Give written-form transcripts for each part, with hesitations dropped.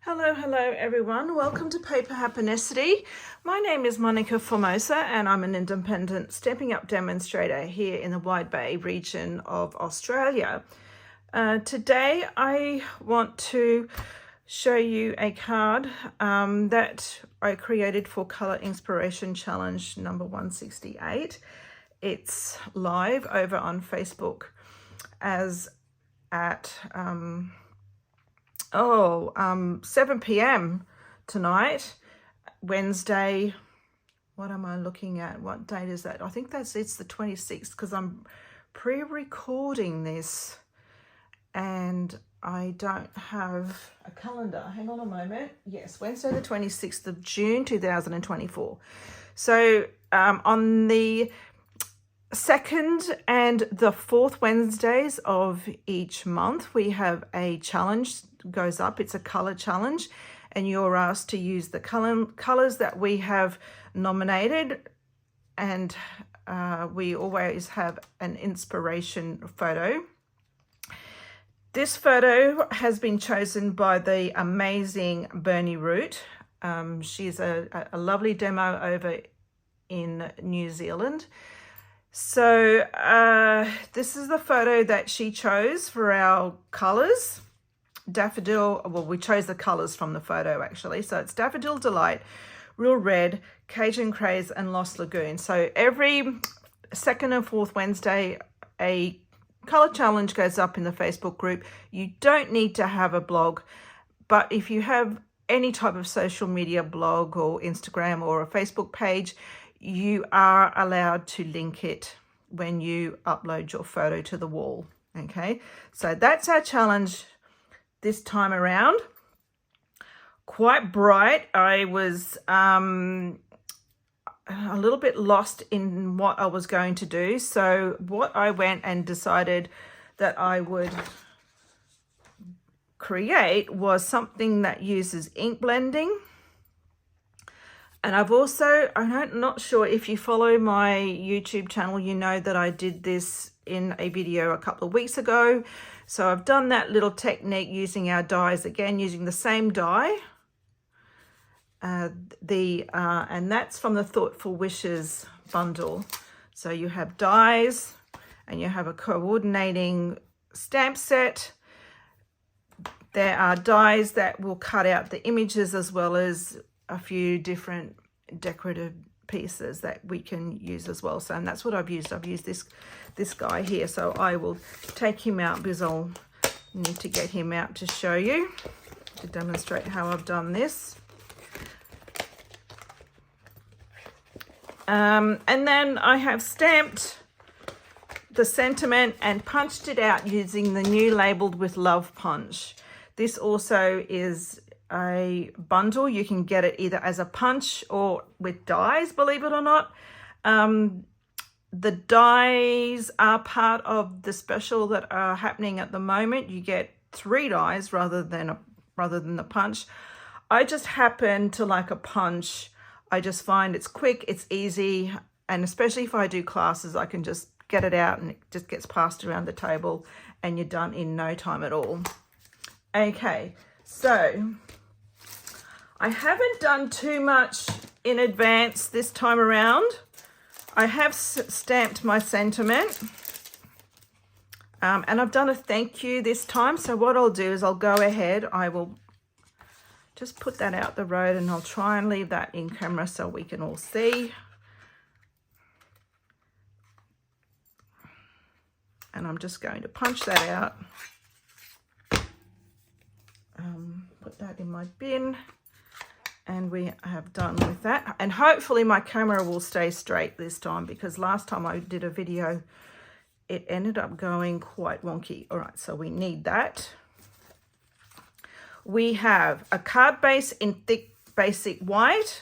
Hello everyone. Welcome to Paper Happenicity. My name is Monica Formosa and I'm an independent Stampin' Up demonstrator here in the Wide Bay region of Australia. Today I want to show you a card that I created for Colour Inspiration Challenge number 168. It's live over on Facebook as at 7 p.m. tonight, Wednesday. What am I looking at? What date is that? I think it's the 26th, because I'm pre-recording this and I don't have a calendar. Hang on a moment. Yes, Wednesday the 26th of June 2024. So on the second and the fourth Wednesdays of each month, we have a challenge goes up. It's a color challenge, and you're asked to use the colors that we have nominated, and we always have an inspiration photo. This photo has been chosen by the amazing Bernie Root. She's a lovely demo over in New Zealand. So this is the photo that she chose for our colors. Daffodil, well, we chose the colors from the photo actually. So it's Daffodil Delight, Real Red, Cajun Craze, and Lost Lagoon. So every second and fourth Wednesday, a color challenge goes up in the Facebook group. You don't need to have a blog, but if you have any type of social media blog or Instagram or a Facebook page, you are allowed to link it when you upload your photo to the wall. Okay, so that's our challenge this time around. Quite bright. I was a little bit lost in what I was going to do. So what I went and decided that I would create was something that uses ink blending. And I'm not sure if you follow my YouTube channel, you know that I did this in a video a couple of weeks ago. So I've done that little technique using our dies again, using the same die. And that's from the Thoughtful Wishes bundle. So you have dies and you have a coordinating stamp set. There are dies that will cut out the images, as well as a few different decorative pieces that we can use as well. So, and that's what I've used. I've used this guy here. So I will take him out because I'll need to get him out to show you, to demonstrate how I've done this. And then I have stamped the sentiment and punched it out using the new Labeled with Love punch. This also is a bundle. You can get it either as a punch or with dies, believe it or not. The dies are part of the special that are happening at the moment. You get 3 dies rather than the punch. I just happen to like a punch. I just find it's quick, it's easy, and especially if I do classes, I can just get it out and it just gets passed around the table and you're done in no time at all. Okay, so I haven't done too much in advance this time around. I have stamped my sentiment and I've done a thank you this time. So what I'll do is I'll go ahead, I will just put that out the road, and I'll try and leave that in camera so we can all see. And I'm just going to punch that out. Put that in my bin. And we have done with that, and hopefully my camera will stay straight this time, because last time I did a video it ended up going quite wonky. All right, so we need that. We have a card base in thick basic white.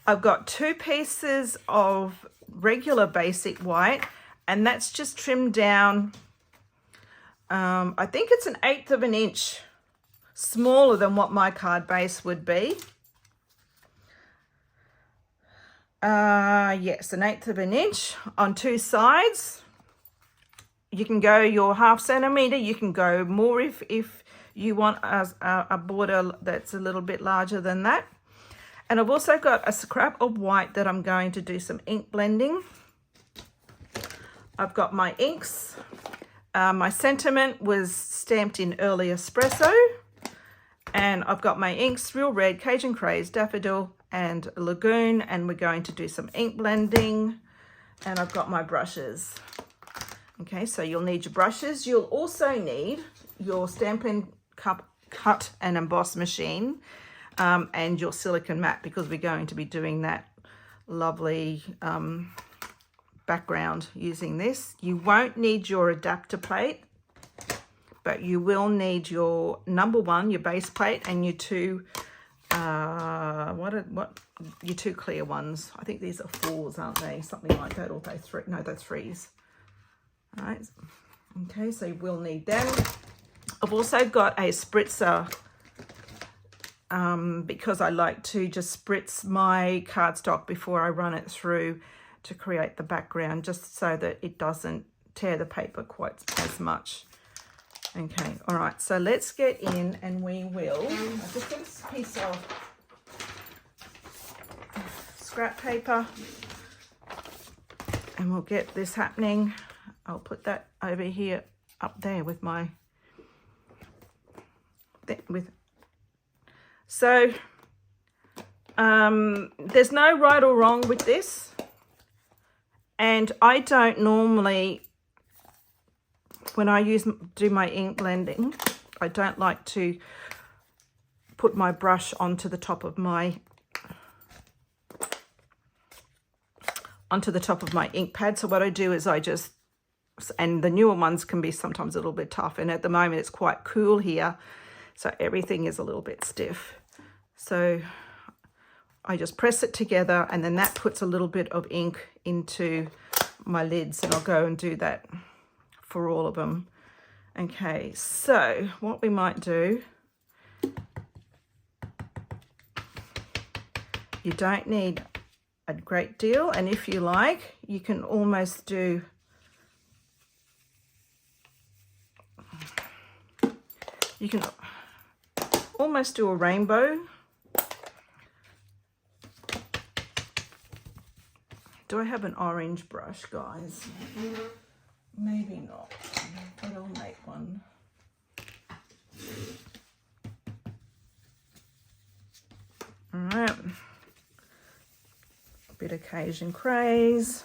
I've got 2 pieces of regular basic white, and that's just trimmed down. I think it's 1/8 of an inch smaller than what my card base would be. Yes, 1/8 of an inch on 2 sides. You can go your 1/2 centimeter. You can go more if you want a border that's a little bit larger than that. And I've also got a scrap of white that I'm going to do some ink blending. I've got my inks. My sentiment was stamped in early espresso. And I've got my inks, Real Red, Cajun, Craze, Daffodil, and Lagoon. And we're going to do some ink blending. And I've got my brushes. Okay, so you'll need your brushes. You'll also need your Stampin' cut and emboss machine. And your silicone mat, because we're going to be doing that lovely background using this. You won't need your adapter plate, but you will need your number one, your base plate, and your two your two clear ones. I think these are 4s, aren't they? Something like that, or they 3? No, they're 3s. All right. Okay, so you will need them. I've also got a spritzer. Because I like to just spritz my cardstock before I run it through to create the background, just so that it doesn't tear the paper quite as much. Okay, all right, so let's get in and we will, I'll just get a piece of scrap paper and we'll get this happening. I'll put that over here, up there with my, so there's no right or wrong with this, and I don't normally, when I do my ink blending, I don't like to put my brush onto the top of my ink pad. So what I do is I just, and the newer ones can be sometimes a little bit tough, and at the moment it's quite cool here, so everything is a little bit stiff. So I just press it together, and then that puts a little bit of ink into my lids, and I'll go and do that for all of them. Okay, so what we might do, you don't need a great deal, and if you like, you can almost do, you can almost do a rainbow. Do I have an orange brush, guys? Maybe not, but I'll make one. All right. A bit of Cajun Craze.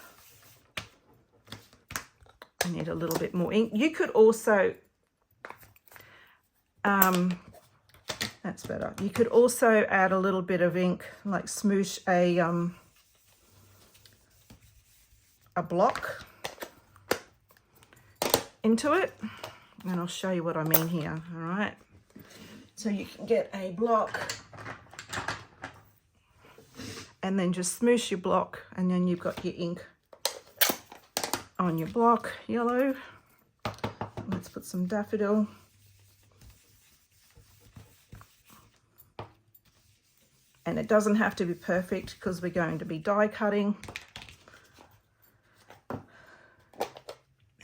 I need a little bit more ink. You could also, that's better. You could also add a little bit of ink, like smoosh a block into it, and I'll show you what I mean here. All right, so you can get a block and then just smoosh your block, and then you've got your ink on your block, yellow. Let's put some Daffodil. And it doesn't have to be perfect because we're going to be die cutting.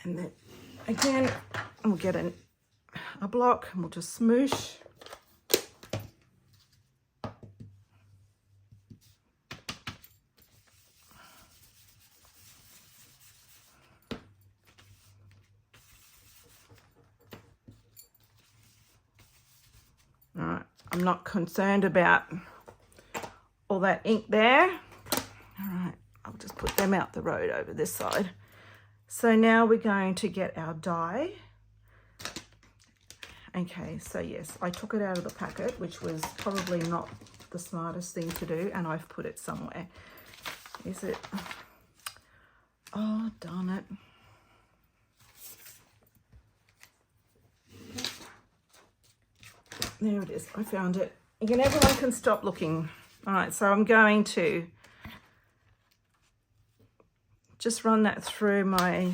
And then again, we'll get a block and we'll just smoosh. All right, I'm not concerned about all that ink there. All right, I'll just put them out the road over this side. So now we're going to get our die. Okay, so yes, I took it out of the packet, which was probably not the smartest thing to do, and I've put it somewhere. Is it? Oh, darn it. There it is, I found it. Again, everyone can stop looking. All right, so I'm going to just run that through my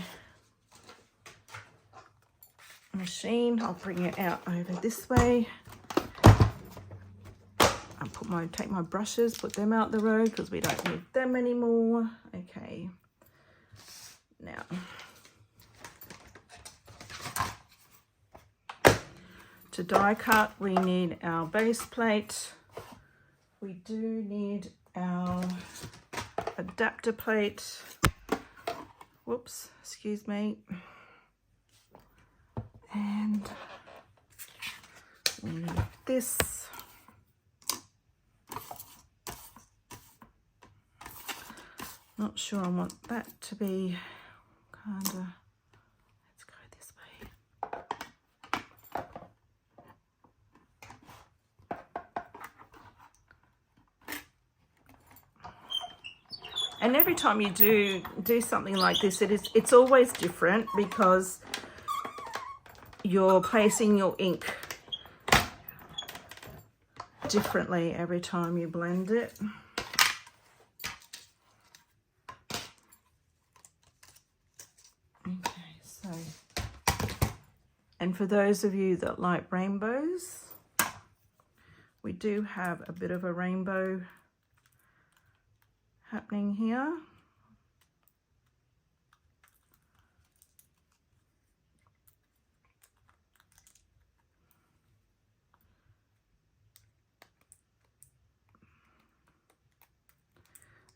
machine. I'll bring it out over this way. I'll take my brushes, put them out the road because we don't need them anymore. Okay, now To die cut, we need our base plate. We do need our adapter plate. Whoops, excuse me. And we need this. Not sure I want that to be kind of, let's go this way. And every time you do something like this, it's always different because you're placing your ink differently every time you blend it. Okay, so, and for those of you that like rainbows, we do have a bit of a rainbow happening here.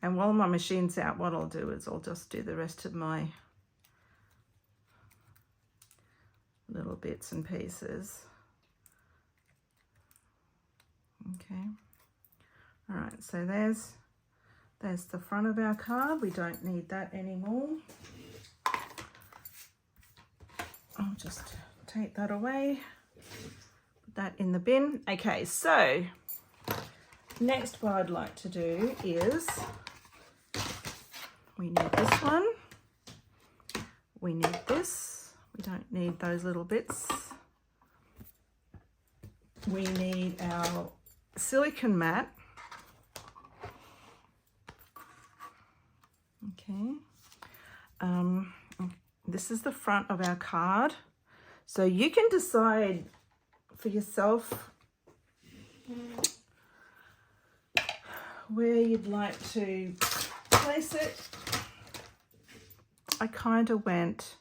And while my machine's out, what I'll do is I'll just do the rest of my little bits and pieces. Okay. All right, so there's the front of our card. We don't need that anymore. I'll just take that away, put that in the bin. Okay, so next what I'd like to do is, we need this one, we need this, we don't need those little bits. We need our silicone mat. Okay, this is the front of our card. So you can decide for yourself where you'd like to place it. I kind of went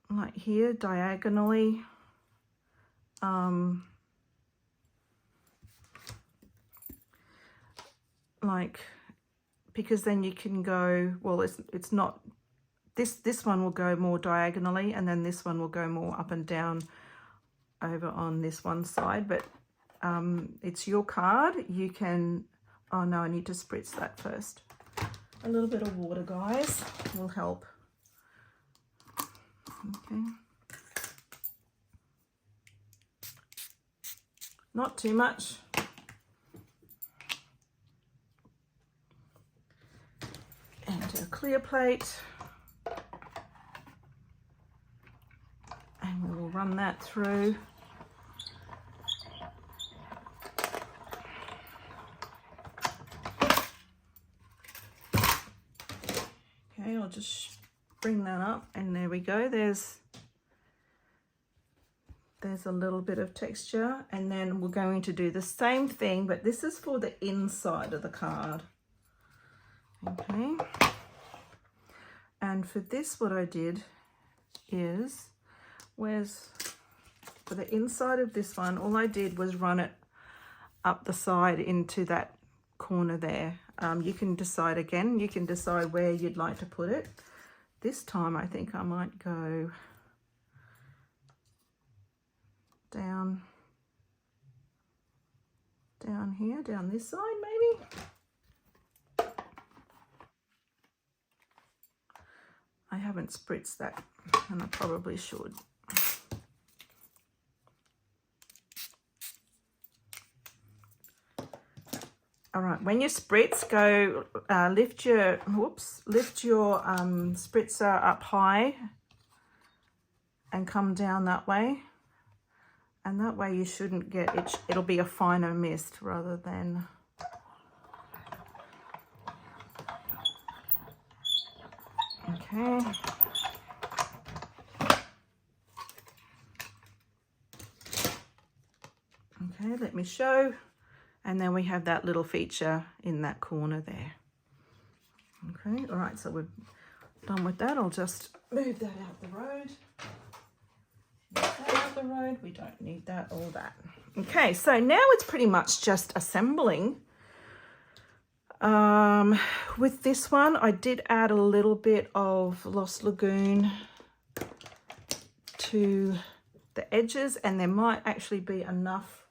like here diagonally. Like, because then you can go, well, it's not, this one will go more diagonally, and then this one will go more up and down over on this one side, but it's your card. You can, oh no, I need to spritz that first. A little bit of water, guys, will help. Okay. Not too much. And a clear plate. And we will run that through. Okay, I'll just bring that up, and there we go. There's a little bit of texture, and then we're going to do the same thing, but this is for the inside of the card. Okay, and for this, what I did is, for the inside of this one, all I did was run it up the side into that corner there. You can decide again, you can decide where you'd like to put it. This time I think I might go down here, down this side maybe. I haven't spritzed that, and I probably should. All right, when you spritz, go lift your spritzer up high and come down that way. And that way you shouldn't get it, it'll be a finer mist rather than okay. Okay, let me show. And then we have that little feature in that corner there. Okay, all right, so we're done with that. I'll just move that out the road. Okay. the road. We don't need that or that. Okay, so now it's pretty much just assembling. With this one, I did add a little bit of Lost Lagoon to the edges, and there might actually be enough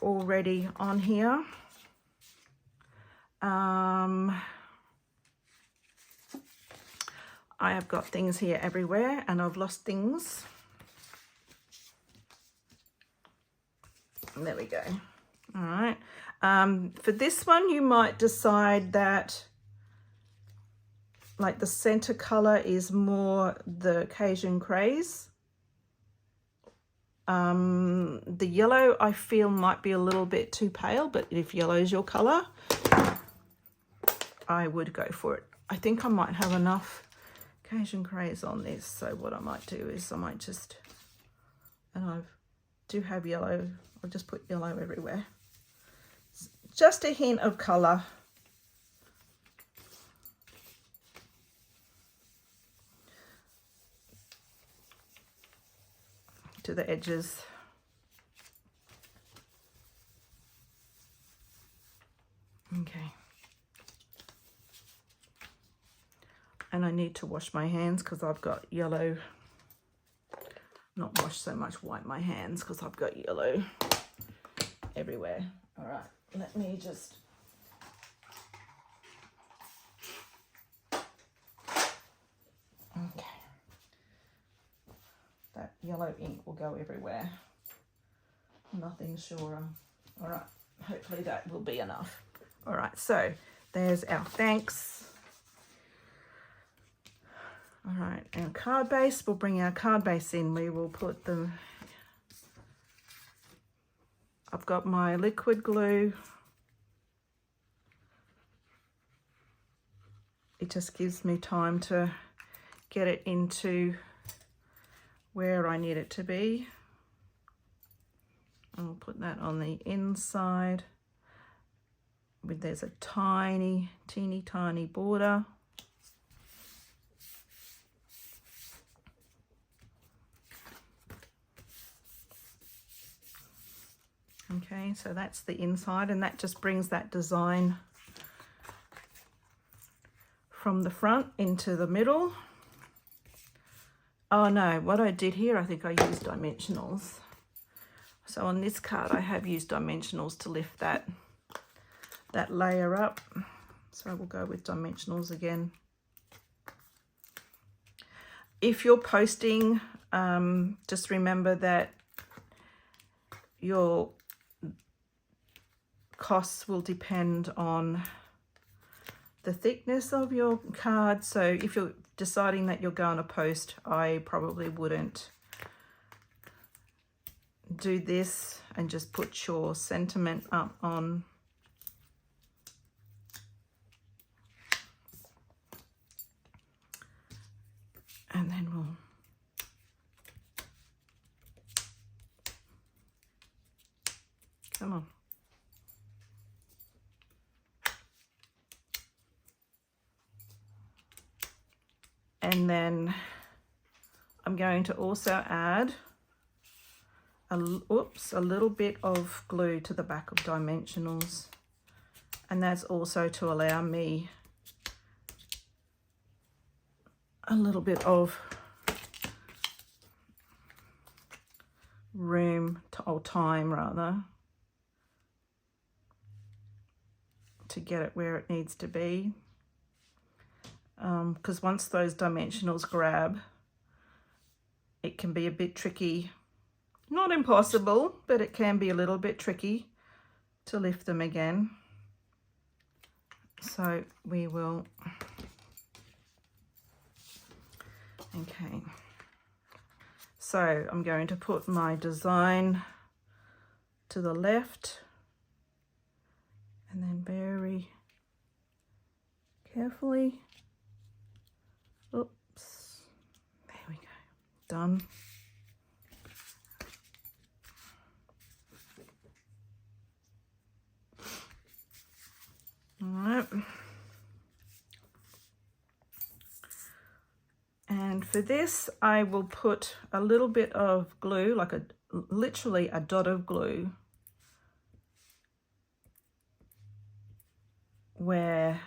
already on here. I have got things here everywhere and I've lost things. There we go. All right. For this one, you might decide that like the center color is more the Cajun Craze. The yellow I feel might be a little bit too pale, but if yellow is your color, I would go for it. I think I might have enough Cajun Craze on this, so what I might do is I might just, and I do have yellow, I'll just put yellow everywhere. Just a hint of color. To the edges. Okay. And I need to wash my hands because I've got yellow. Not wash so much, wipe my hands because I've got yellow everywhere. All right, let me just. Okay. That yellow ink will go everywhere. Nothing surer. All right, hopefully that will be enough. All right, so there's our thanks. All right, our card base, we'll bring our card base in. We will put the, I've got my liquid glue. It just gives me time to get it into where I need it to be. I'll put that on the inside. There's a tiny, teeny tiny border. Okay, so that's the inside, and that just brings that design from the front into the middle. Oh no, what I did here, I think I used dimensionals. So on this card, I have used dimensionals to lift that layer up. So I will go with dimensionals again. If you're posting, just remember that your costs will depend on the thickness of your card. So if you're deciding that you're going to post, I probably wouldn't do this and just put your sentiment up on. And then we'll come on. And then I'm going to also add a little bit of glue to the back of dimensionals. And that's also to allow me a little bit of room or time rather to get it where it needs to be. Because once those dimensionals grab, it can be a bit tricky, not impossible, but it can be a little bit tricky to lift them again. So we will, okay. So I'm going to put my design to the left and then very carefully. Oops, there we go, done. All right. And for this, I will put a little bit of glue, like literally a dot of glue, where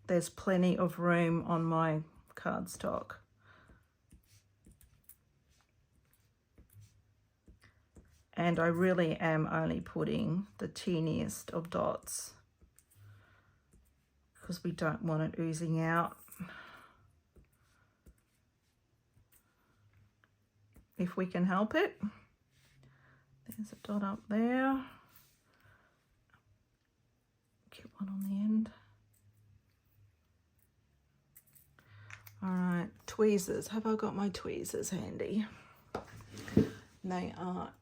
there's plenty of room on my cardstock. And I really am only putting the teeniest of dots because we don't want it oozing out. If we can help it. There's a dot up there. Get one on the end. All right, tweezers. Have I got my tweezers handy? They are.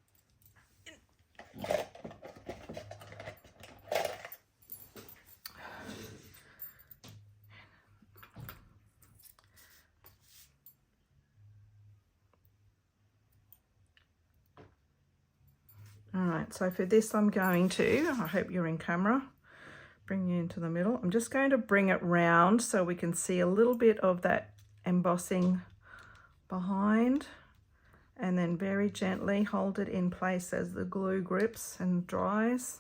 All right, so for this I'm going to, I hope you're in camera, bring you into the middle. I'm just going to bring it round so we can see a little bit of that embossing behind, and then very gently hold it in place as the glue grips and dries.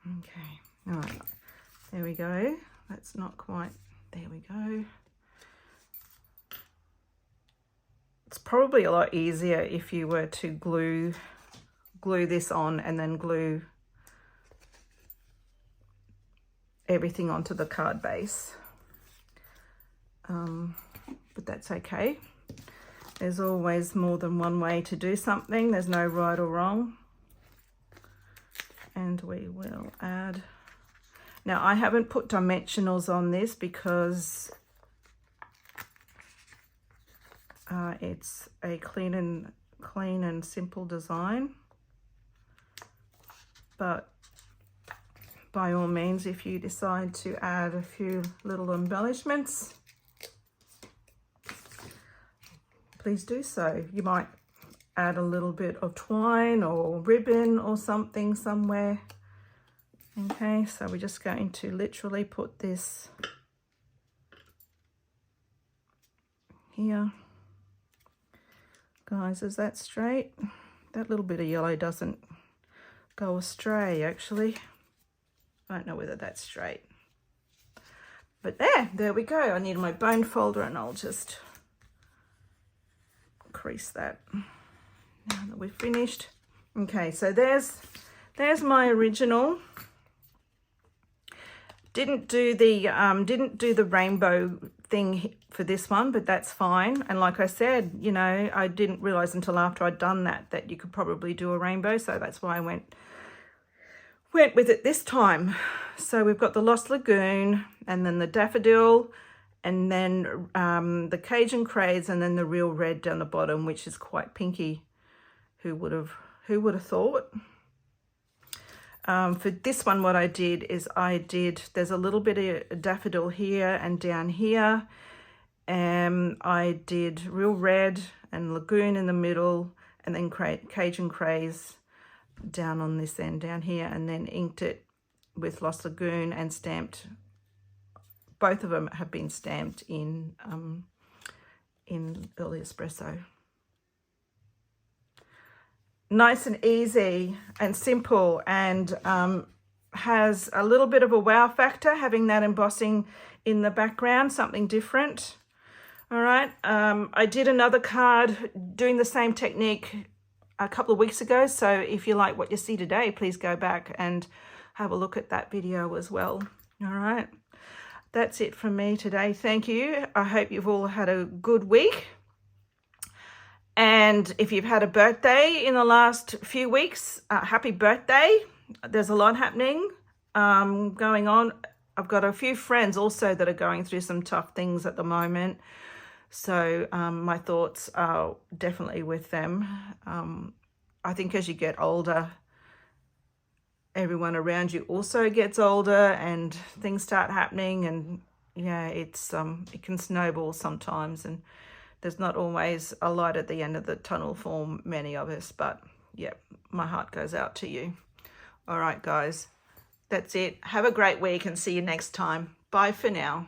Okay, all right, there we go. That's not quite, there we go. It's probably a lot easier if you were to glue this on and then glue everything onto the card base. But that's okay. There's always more than one way to do something. There's no right or wrong. And we will add. Now I haven't put dimensionals on this because it's a clean and simple design. But by all means, if you decide to add a few little embellishments, please do so. You might add a little bit of twine or ribbon or something somewhere. Okay, so we're just going to literally put this here. Guys, is that straight? That little bit of yellow doesn't go astray, actually. I don't know whether that's straight. But there we go. I need my bone folder and I'll just crease that now that we've finished. Okay, so there's my original. Didn't do the rainbow thing for this one, but that's fine. And like I said, you know, I didn't realize until after I'd done that you could probably do a rainbow, so that's why I went with it this time. So we've got the Lost Lagoon, and then the Daffodil, and then the Cajun Craze, and then the real red down the bottom, which is quite pinky. Who would have thought? For this one, what I did is there's a little bit of daffodil here and down here. I did real red and Lagoon in the middle, and then Cajun Craze down on this end down here, and then inked it with Lost Lagoon and stamped. Both of them have been stamped in Early Espresso. Nice and easy and simple, and has a little bit of a wow factor having that embossing in the background, something different. All right, I did another card doing the same technique a couple of weeks ago, so if you like what you see today, please go back and have a look at that video as well. All right, that's it from me today. Thank you. I hope you've all had a good week. And if you've had a birthday in the last few weeks, happy birthday. There's a lot happening going on. I've got a few friends also that are going through some tough things at the moment. So my thoughts are definitely with them. I think as you get older, everyone around you also gets older and things start happening, and yeah, it can snowball sometimes, and there's not always a light at the end of the tunnel for many of us, but yeah, my heart goes out to you. All right, guys, That's it. Have a great week and see you next time. Bye for now.